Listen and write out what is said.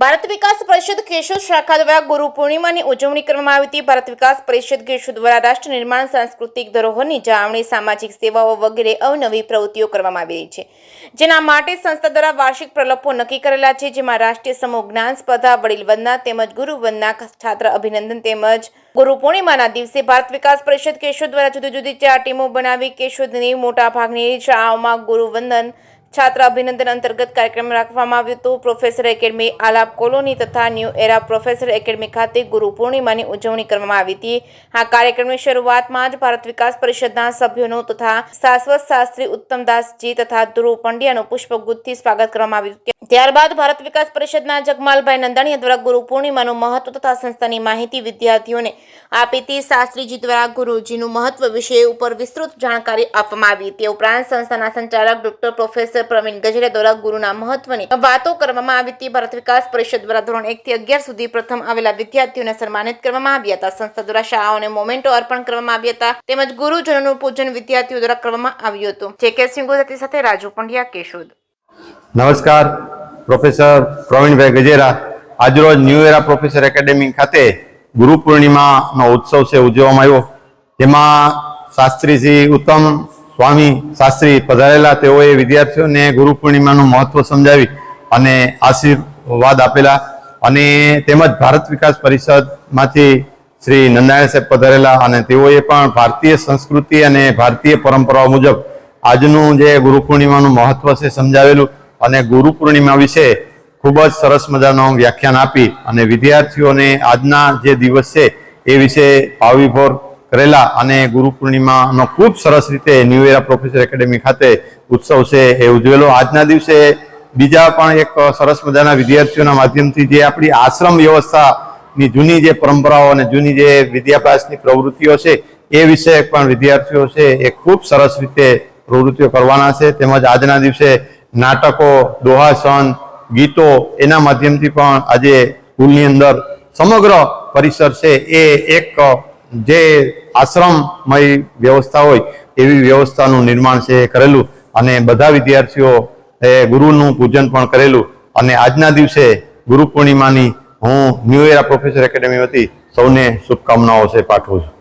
ભારત વિકાસ પરિષદ કેશોદ શાખા દ્વારા ગુરુ પૂર્ણિમાની ઉજવણી કરવામાં આવી હતી। ભારત વિકાસ પરિષદ કેશોદ દ્વારા રાષ્ટ્ર નિર્માણ, સાંસ્કૃતિક ધરોહરની જાળવણી, સામાજિક સેવાઓ વગેરે અવનવી પ્રવૃત્તિઓ કરવામાં આવી રહી છે, જેના માટે સંસ્થા દ્વારા વાર્ષિક પ્રકલ્પો નક્કી કરેલા છે, જેમાં રાષ્ટ્રીય સમૂહ જ્ઞાન સ્પર્ધા, વડીલ વંદના તેમજ ગુરુ વંદના, છાત્ર અભિનંદન તેમજ ગુરુ પૂર્ણિમાના દિવસે ભારત વિકાસ પરિષદ કેશોદ દ્વારા જુદી જુદી 4 ટીમો બનાવી કેશોદની મોટા ભાગની શાળાઓમાં ગુરુ વંદન, छात्र अभिनंदन अंतर्गत कार्यक्रम રાખવામાં આવ્યો હતો। પ્રોફેસર એકેડમી આલાપ કોલોની તથા ન્યૂ એરા પ્રોફેસર એકેડમી ખાતે ગુરુ પૂર્ણિમાની ઉજવણી કરવામાં આવી હતી। આ કાર્યક્રમની શરૂઆતમાં જ ભારત વિકાસ પરિષદના સભ્યોનો તથા શાશ્વત શાસ્ત્રી ઉત્તમદાસજી તથા ધ્રુવ પંડ્યાનું પુષ્પગુચ્છથી સ્વાગત કરવામાં આવ્યું હતું। ત્યારબાદ ભારત વિકાસ પરિષદના જગમાલભાઈ નંદાણીયા દ્વારા ગુરુ પૂર્ણિમાનું મહત્વ તથા સંસ્થાની માહિતી વિદ્યાર્થીઓને આપી હતી। શાસ્ત્રીજી દ્વારા ગુરુજીનું મહત્વ વિષય ઉપર વિસ્તૃત જાણકારી આપવામાં આવી હતી। ઉપરાંત સંસ્થાના સંચાલક ડોક્ટર પ્રોફેસર પ્રવીણ ગજેરા દ્વારા ગુરુના મહત્વની વાતો કરવામાં આવી હતી। ભારત વિકાસ પરિષદ દ્વારા ધોરણ 1 થી 11 સુધી પ્રથમ આવેલા વિદ્યાર્થીઓને સન્માનિત કરવામાં આવ્યા હતા। સંસ્થા દ્વારા શાળાઓને મોમેન્ટો અર્પણ કરવામાં આવ્યા હતા તેમજ ગુરુજનોનું પૂજન વિદ્યાર્થીઓ દ્વારા કરવામાં આવ્યું હતું। જે.કે. સિંહ ગુજરાતી સાથે રાજુ પંડ્યા, કેશોદ। નમસ્કાર, પ્રોફેસર પ્રવીણભાઈ ગજેરા। આજરોજ ન્યૂ એરા પ્રોફેસર એકેડેમી ખાતે ગુરુ પૂર્ણિમાનો ઉત્સવ છે ઉજવવામાં આવ્યો, જેમાં શાસ્ત્રીજી ઉત્તમ સ્વામી શાસ્ત્રી પધારેલા। તેઓએ વિદ્યાર્થીઓને ગુરુ પૂર્ણિમાનું મહત્વ સમજાવી અને આશીર્વાદ આપેલા, અને તેમજ ભારત વિકાસ પરિષદમાંથી શ્રી નંદાણી સાહેબ પધારેલા અને તેઓએ પણ ભારતીય સંસ્કૃતિ અને ભારતીય પરંપરાઓ મુજબ આજનું જે ગુરુ પૂર્ણિમાનું મહત્વ છે સમજાવેલું, અને ગુરુ પૂર્ણિમા વિશે ખૂબ જ સરસ મજાનું વ્યાખ્યાન આપી અને વિદ્યાર્થીઓને આજના જે દિવસ છે એ વિશે ભાવવિભોર કરેલા, અને ગુરુ પૂર્ણિમાનો ખૂબ સરસ રીતે ન્યૂ એરા પ્રોફેસર એકેડેમી ખાતે ઉત્સવ છે એ ઉજવેલો। આજના દિવસે બીજા પણ એક સરસ મજાના વિદ્યાર્થીઓના માધ્યમથી જે આપણી આશ્રમ વ્યવસ્થાની જૂની જે પરંપરાઓ અને જૂની જે વિદ્યાભ્યાસની પ્રવૃત્તિઓ છે એ વિશે પણ વિદ્યાર્થીઓ છે એ ખૂબ સરસ રીતે પ્રવૃત્તિઓ કરવાના છે। તેમજ આજના દિવસે નાટકો, દોહાસન, ગીતો એના માધ્યમથી પણ આજે સ્કૂલની અંદર સમગ્ર પરિસર છે એ એક જે આશ્રમમય વ્યવસ્થા હોય એવી વ્યવસ્થાનું નિર્માણ છે એ કરેલું, અને બધા વિદ્યાર્થીઓ એ ગુરુનું પૂજન પણ કરેલું। અને આજના દિવસે ગુરુ પૂર્ણિમાની હું ન્યૂ એરા પ્રોફેસર એકેડેમી વતી સૌને શુભકામનાઓ છે પાઠવું છું।